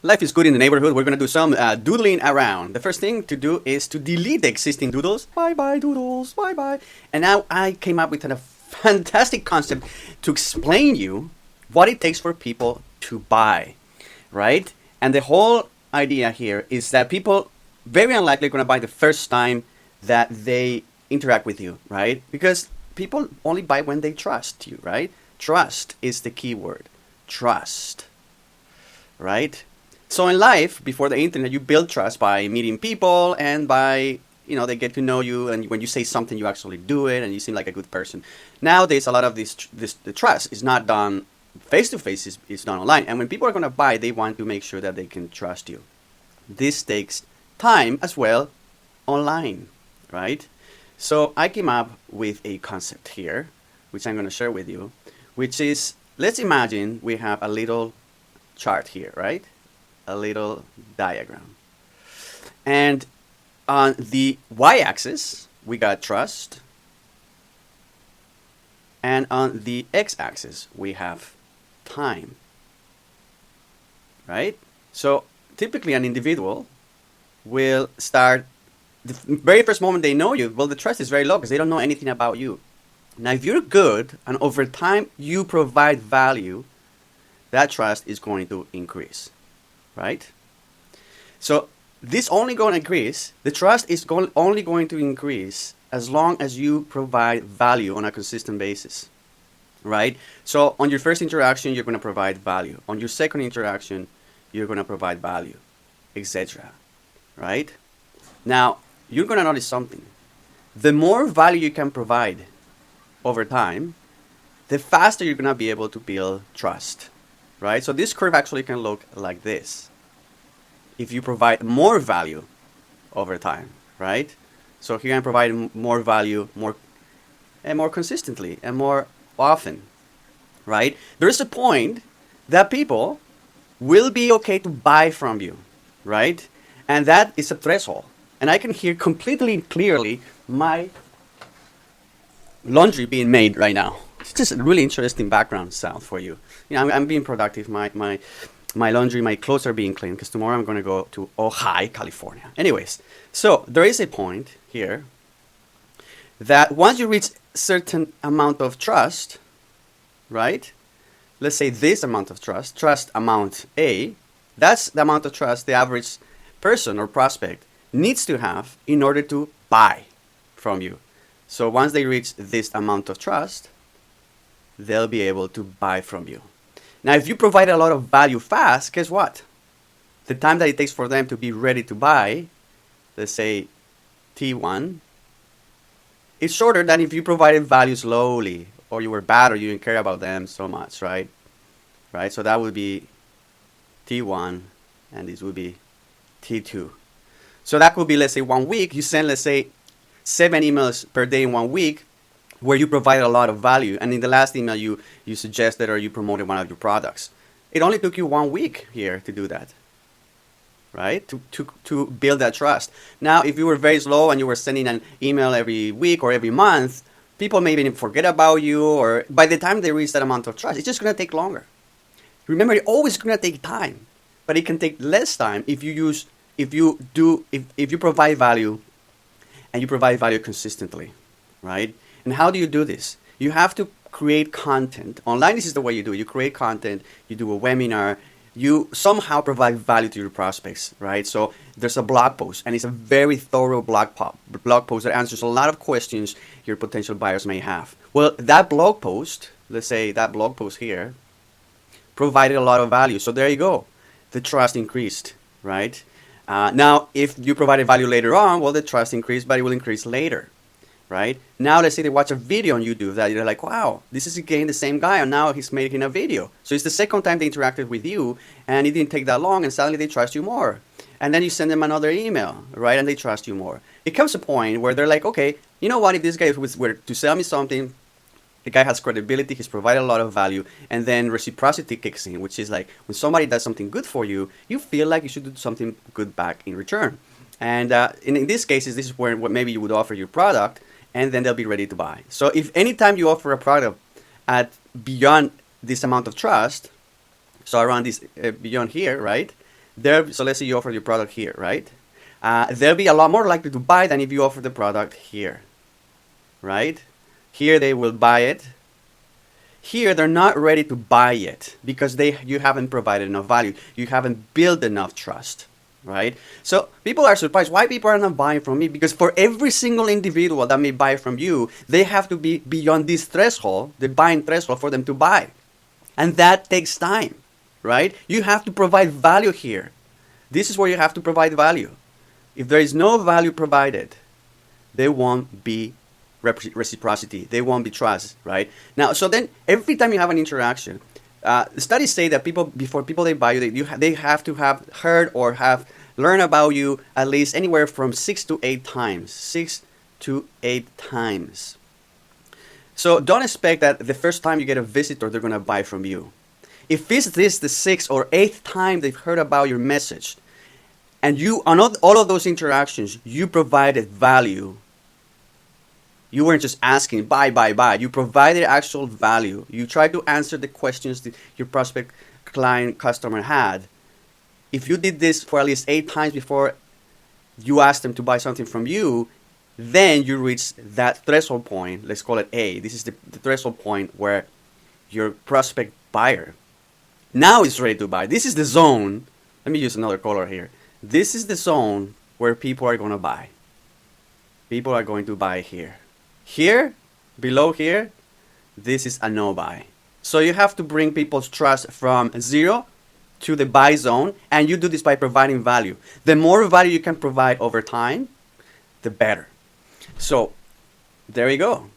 Life is good in the neighborhood. We're going to do some doodling around. The first thing to do is to delete the existing doodles. Bye bye, doodles. Bye bye. And now I came up with a fantastic concept to explain you what it takes for people to buy, right? And the whole idea here is that people very unlikely going to buy the first time that they interact with you, right? Because people only buy when they trust you, right? Trust is the key word. Trust, right? So in life, before the internet, you build trust by meeting people and by, they get to know you. And when you say something, you actually do it and you seem like a good person. Nowadays, a lot of the trust is not done face to face, it's done online. And when people are going to buy, they want to make sure that they can trust you. This takes time as well online, right? So I came up with a concept here, which I'm going to share with you, which is, let's imagine we have a little chart here, right? A little diagram. And on the y-axis, we got trust. And on the x-axis, we have time, right? So typically an individual will start, the very first moment they know you, well, the trust is very low because they don't know anything about you. Now, if you're good and over time you provide value, that trust is going to increase, right? So this only going to increase, the trust is only going to increase as long as you provide value on a consistent basis, right? So on your first interaction, you're going to provide value. On your second interaction, you're going to provide value, etc., right? Now, you're going to notice something. The more value you can provide over time, the faster you're going to be able to build trust, right? So this curve actually can look like this. If you provide more value over time, right? So here I'm providing more value, more consistently and more often, right? There is a point that people will be okay to buy from you, right? And that is a threshold. And I can hear completely clearly my laundry being made right now. It's just a really interesting background sound for you. I'm being productive. My laundry, my clothes are being cleaned because tomorrow I'm going to go to Ojai, California. Anyways, so there is a point here that once you reach a certain amount of trust, right? Let's say this amount of trust amount A, that's the amount of trust the average person or prospect needs to have in order to buy from you. So once they reach this amount of trust, they'll be able to buy from you. Now, if you provide a lot of value fast, guess what? The time that it takes for them to be ready to buy, let's say T1, is shorter than if you provided value slowly, or you were bad, or you didn't care about them so much, right? Right? So that would be T1, and this would be T2. So that could be, let's say, 1 week. You send, let's say, 7 emails per day in 1 week where you provide a lot of value. And in the last email, you suggested or you promoted one of your products. It only took you 1 week here to do that, right? To build that trust. Now, if you were very slow and you were sending an email every week or every month, people may even forget about you, or by the time they reach that amount of trust, it's just going to take longer. Remember, it's always going to take time, but it can take less time if you provide value and you provide value consistently, right? And how do you do this? You have to create content. Online, this is the way you do it. You create content, you do a webinar, you somehow provide value to your prospects, right? So there's a blog post, and it's a very thorough blog post that answers a lot of questions your potential buyers may have. Well, that blog post, let's say that blog post here, provided a lot of value. So there you go. The trust increased, right? Now, if you provided value later on, well, the trust increased, but it will increase later, right? Now, let's say they watch a video on YouTube that you're like, wow, this is again the same guy, and now he's making a video. So it's the second time they interacted with you, and it didn't take that long, and suddenly they trust you more. And then you send them another email, right? And they trust you more. It comes a point where they're like, okay, you know what? If this guy were to sell me something, the guy has credibility, he's provided a lot of value, and then reciprocity kicks in, which is like when somebody does something good for you, you feel like you should do something good back in return. And in these cases, this is where maybe you would offer your product, and then they'll be ready to buy. So if anytime you offer a product at beyond this amount of trust, so around this beyond here, right, So let's say you offer your product here, right? They'll be a lot more likely to buy than if you offer the product here, right? Here they will buy it. Here they're not ready to buy it because you haven't provided enough value. You haven't built enough trust, right? So people are surprised why people are not buying from me, because for every single individual that may buy from you, they have to be beyond this threshold, the buying threshold, for them to buy. And that takes time, right? You have to provide value here. This is where you have to provide value. If there is no value provided, there won't be reciprocity. There won't be trust, right? Now, so then every time you have an interaction, studies say that before people they buy you, they have to have heard or have learned about you at least anywhere from 6 to 8 times. 6 to 8 times. So don't expect that the first time you get a visitor, they're going to buy from you. If it's this the 6th or 8th time they've heard about your message, and you, on all of those interactions, you provided value. You weren't just asking, buy. You provided actual value. You tried to answer the questions that your prospect client customer had. If you did this for at least 8 times before you asked them to buy something from you, then you reach that threshold point. Let's call it A. This is the threshold point where your prospect buyer now is ready to buy. This is the zone. Let me use another color here. This is the zone where people are going to buy. People are going to buy here. Here, below here, this is a no buy. So you have to bring people's trust from 0 to the buy zone, and you do this by providing value. The more value you can provide over time, the better. So there you go.